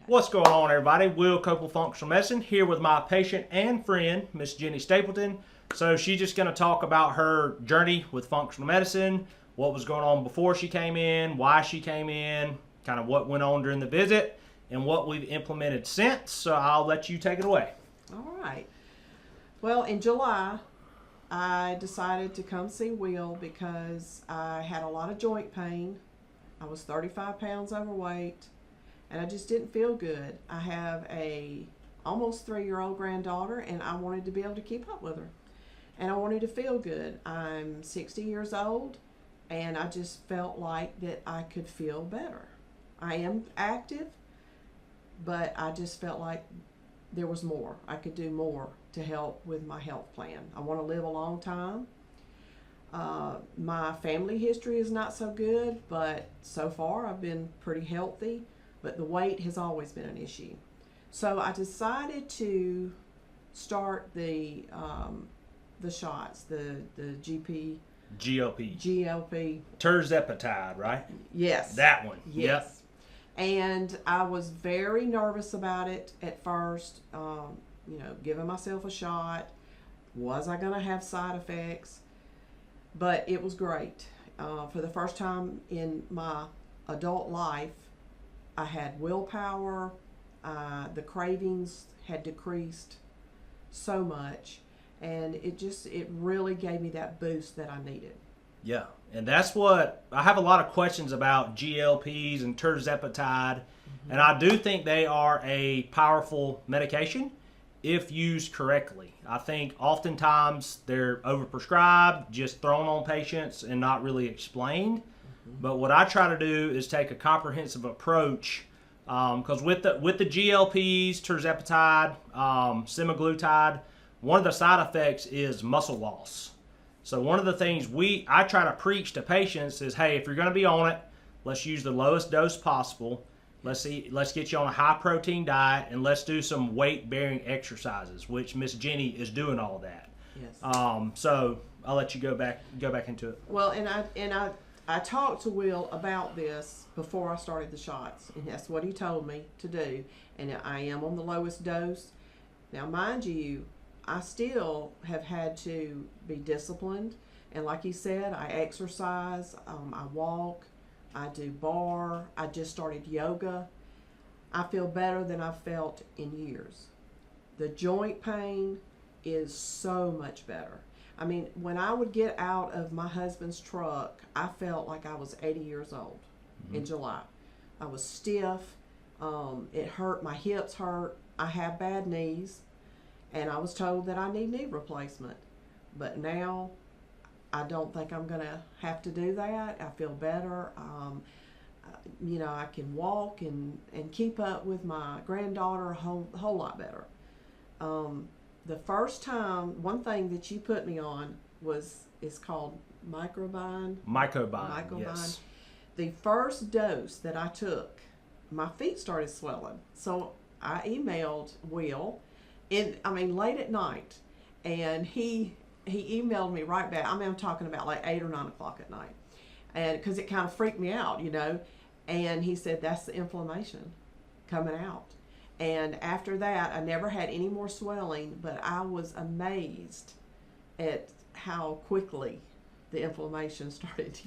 What's going on, everybody? Will Koopal Functional Medicine here with my patient and friend, Miss Jennie Stapleton. So she's just going to talk about her journey with functional medicine, what was going on before she came in, why she came in, kind of what went on during the visit, and what we've implemented since. So I'll let you take it away. All right. Well, in July, I decided to come see Will because I had a lot of joint pain. I was 35 pounds overweight, and I just didn't feel good. I have a almost 3-year-old granddaughter, and I wanted to be able to keep up with her. And I wanted to feel good. I'm 60 years old, and I just felt like that I could feel better. I am active, but I just felt like there was more. I could do more to help with my health plan. I want to live a long time. My family history is not so good, but so far I've been pretty healthy, but the weight has always been an issue. So I decided to start the shots, the GLP. Tirzepatide, right? Yes. That one. Yes. Yep. And I was very nervous about it at first, giving myself a shot. Was I going to have side effects? But it was great. For the first time in my adult life, I had willpower. The cravings had decreased so much. And it really gave me that boost that I needed. Yeah, and that's what I have a lot of questions about GLPs and tirzepatide, and I do think they are a powerful medication if used correctly. I think oftentimes they're overprescribed, just thrown on patients and not really explained. But what I try to do is take a comprehensive approach, because with the GLPs, tirzepatide, semaglutide, one of the side effects is muscle loss. So one of the things I try to preach to patients is, hey, if you're going to be on it, let's use the lowest dose possible. Let's get you on a high protein diet, and let's do some weight bearing exercises, which Miss Jennie is doing all that. Yes. So I'll let you go back into it. Well, and I talked to Will about this before I started the shots, and that's what he told me to do. And I am on the lowest dose. Now, mind you, I still have had to be disciplined, and like he said, I exercise, I walk, I do bar, I just started yoga. I feel better than I've felt in years. The joint pain is so much better. I mean, when I would get out of my husband's truck, I felt like I was 80 years old in July. I was stiff, it hurt, my hips hurt, I have bad knees. And I was told that I need knee replacement. But now, I don't think I'm going to have to do that. I feel better. I can walk and keep up with my granddaughter a whole lot better. The first time, one thing that you put me on is called Mycobine. Mycobine, yes. The first dose that I took, my feet started swelling. So I emailed Will late at night, and he emailed me right back. I'm talking about like 8 or 9 o'clock at night, and because it kind of freaked me out, and he said that's the inflammation coming out. And after that, I never had any more swelling, but I was amazed at how quickly the inflammation started,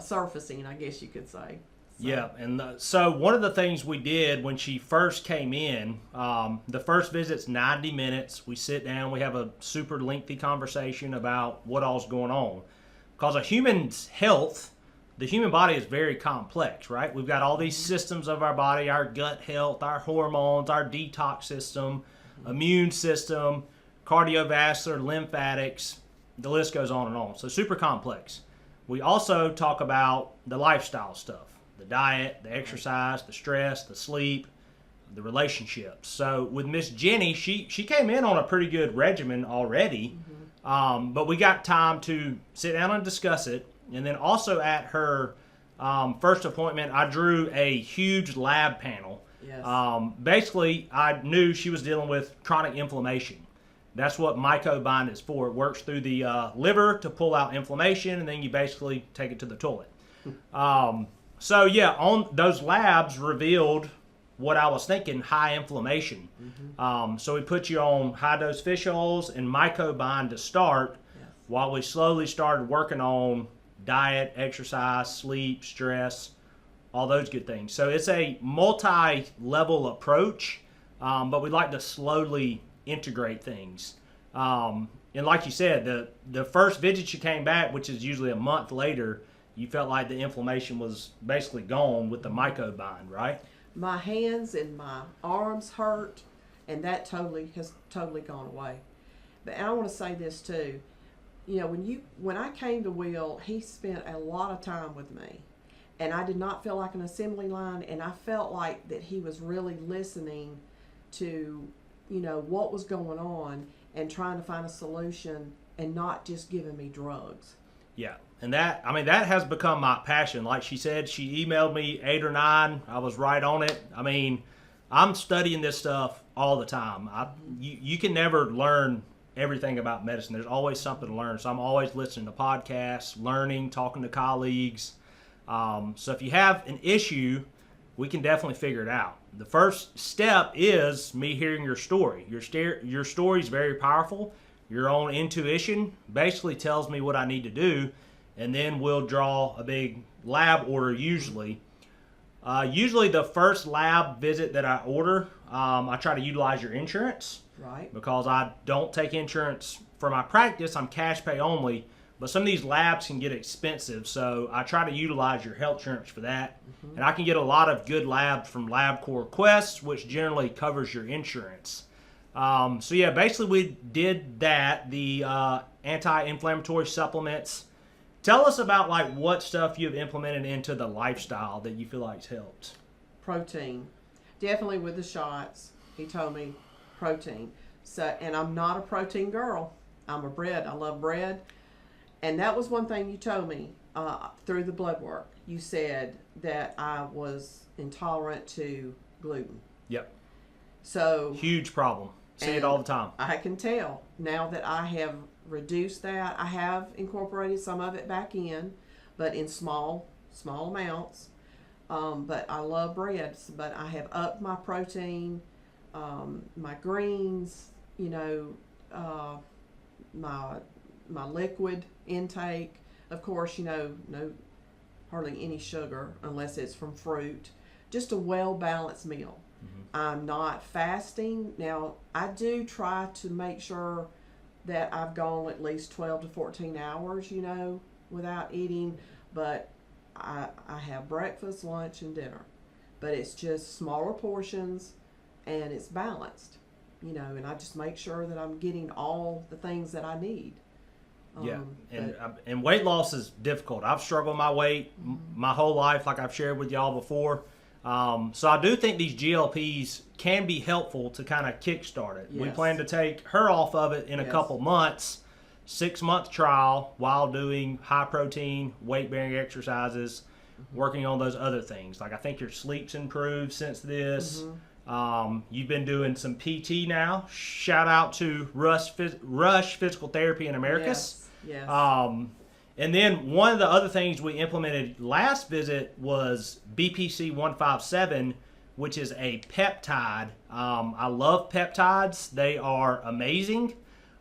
surfacing, I guess you could say. So. Yeah, and so one of the things we did when she first came in, the first visit's 90 minutes. We sit down, we have a super lengthy conversation about what all's going on. Because a human's health, the human body is very complex, right? We've got all these systems of our body, our gut health, our hormones, our detox system, immune system, cardiovascular, lymphatics, the list goes on and on. So super complex. We also talk about the lifestyle stuff. The diet, the exercise, the stress, the sleep, the relationships. So with Miss Jennie, she came in on a pretty good regimen already, but we got time to sit down and discuss it. And then also at her first appointment, I drew a huge lab panel. Yes. Basically, I knew she was dealing with chronic inflammation. That's what Mycobine is for. It works through the liver to pull out inflammation, and then you basically take it to the toilet. So yeah, on those labs revealed what I was thinking, high inflammation. So we put you on high-dose fish oils and mycobind to start, while we slowly started working on diet, exercise, sleep, stress, all those good things. So it's a multi-level approach, but we like to slowly integrate things. And like you said, the first visit you came back, which is usually a month later, you felt like the inflammation was basically gone with the mycobind, right? My hands and my arms hurt, and that has totally gone away. But I want to say this too. You know, when I came to Will, he spent a lot of time with me, and I did not feel like an assembly line, and I felt like that he was really listening to, you know, what was going on and trying to find a solution, and not just giving me drugs. Yeah, and that has become my passion. Like she said, she emailed me 8 or 9. I was right on it. I mean, I'm studying this stuff all the time. You can never learn everything about medicine. There's always something to learn. So I'm always listening to podcasts, learning, talking to colleagues. So if you have an issue, we can definitely figure it out. The first step is me hearing your story. Your story is very powerful. Your own intuition basically tells me what I need to do, and then we'll draw a big lab order usually. Usually the first lab visit that I order, I try to utilize your insurance. Right. Because I don't take insurance for my practice. I'm cash pay only. But some of these labs can get expensive, so I try to utilize your health insurance for that. And I can get a lot of good labs from LabCorp Quest, which generally covers your insurance. So yeah, basically we did that, the anti-inflammatory supplements. Tell us about like what stuff you've implemented into the lifestyle that you feel like's helped. Protein. Definitely with the shots. He told me protein. So, and I'm not a protein girl. I'm a bread. I love bread. And that was one thing you told me through the blood work. You said that I was intolerant to gluten. Yep. So huge problem. See it all the time. I can tell now that I have reduced that. I have incorporated some of it back in, but in small amounts. But I love breads. But I have upped my protein, my greens, you know, my liquid intake. Of course, you know, no hardly any sugar unless it's from fruit. Just a well-balanced meal. I'm not fasting. Now, I do try to make sure that I've gone at least 12 to 14 hours, you know, without eating. But I have breakfast, lunch, and dinner. But it's just smaller portions, and it's balanced, you know, and I just make sure that I'm getting all the things that I need. Yeah, and weight loss is difficult. I've struggled with my weight my whole life, like I've shared with y'all before. So I do think these GLPs can be helpful to kind of kickstart it. Yes. We plan to take her off of it in a couple months, 6-month trial while doing high protein, weight bearing exercises, working on those other things. Like I think your sleep's improved since this. You've been doing some PT now. Shout out to Rush Physical Therapy in Americas. Yes. And then one of the other things we implemented last visit was BPC 157, which is a peptide. I love peptides. They are amazing.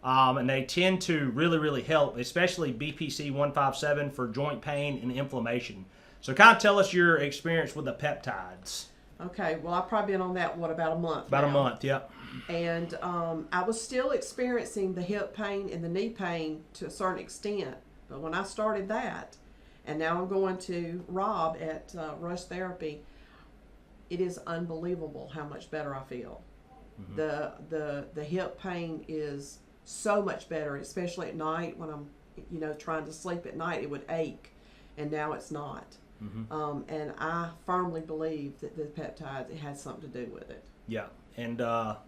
And they tend to really, really help, especially BPC 157 for joint pain and inflammation. So kind of tell us your experience with the peptides. Okay, well, I've probably been on that, about a month About now. a month, yep. And I was still experiencing the hip pain and the knee pain to a certain extent. But when I started that, and now I'm going to Rob at Rush Therapy, it is unbelievable how much better I feel. The hip pain is so much better, especially at night when I'm, you know, trying to sleep at night. It would ache, and now it's not. And I firmly believe that the peptides, it has something to do with it. Yeah, and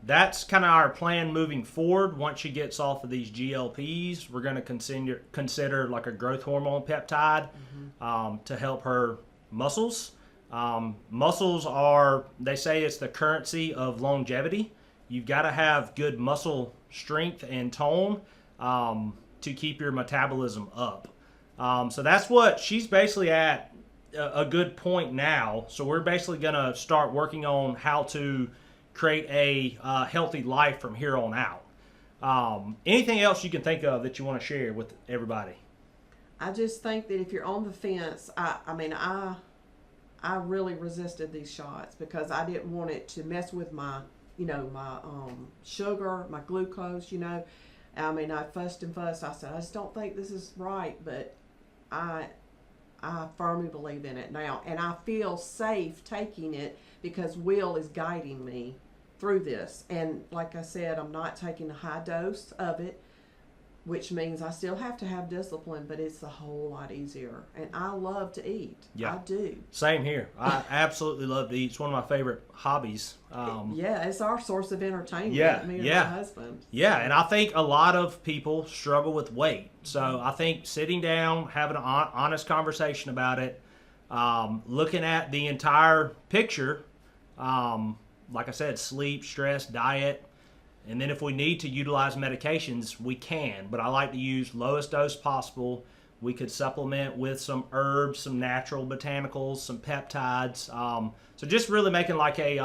that's kind of our plan moving forward. Once she gets off of these GLPs, we're going to consider like a growth hormone peptide to help her muscles. Muscles are, they say it's the currency of longevity. You've got to have good muscle strength and tone to keep your metabolism up. So that's what she's basically at a good point now. So we're basically going to start working on how to create a healthy life from here on out. Anything else you can think of that you want to share with everybody? I just think that if you're on the fence, I really resisted these shots because I didn't want it to mess with my, my sugar, my glucose, I fussed and fussed. I said, I just don't think this is right, but I firmly believe in it now. And I feel safe taking it because Will is guiding me through this. And like I said, I'm not taking a high dose of it, which means I still have to have discipline, but it's a whole lot easier. And I love to eat. Yeah. I do. Same here. I absolutely love to eat. It's one of my favorite hobbies. Yeah, it's our source of entertainment. Yeah, me and yeah. my husband. Yeah, and I think a lot of people struggle with weight. So I think sitting down, having an honest conversation about it, looking at the entire picture, like I said, sleep, stress, diet, and then if we need to utilize medications, we can. But I like to use lowest dose possible. We could supplement with some herbs, some natural botanicals, some peptides. So just really making like a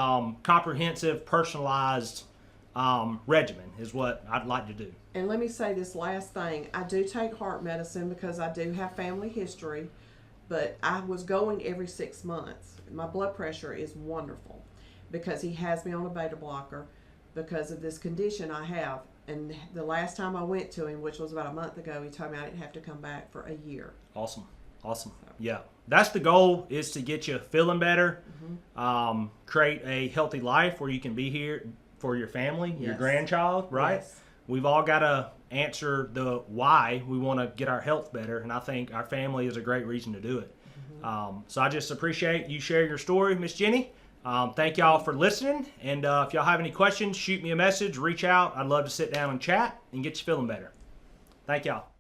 comprehensive, personalized regimen is what I'd like to do. And let me say this last thing. I do take heart medicine because I do have family history, but I was going every 6 months. My blood pressure is wonderful because he has me on a beta blocker because of this condition I have. And the last time I went to him, which was about a month ago, he told me I didn't have to come back for a year. Awesome. Yeah, that's the goal, is to get you feeling better, create a healthy life where you can be here for your family, your grandchild, right? Yes. We've all got to answer the why we want to get our health better, and I think our family is a great reason to do it. So I just appreciate you sharing your story, Miss Jennie. Thank y'all for listening, and if y'all have any questions, shoot me a message, reach out. I'd love to sit down and chat and get you feeling better. Thank y'all.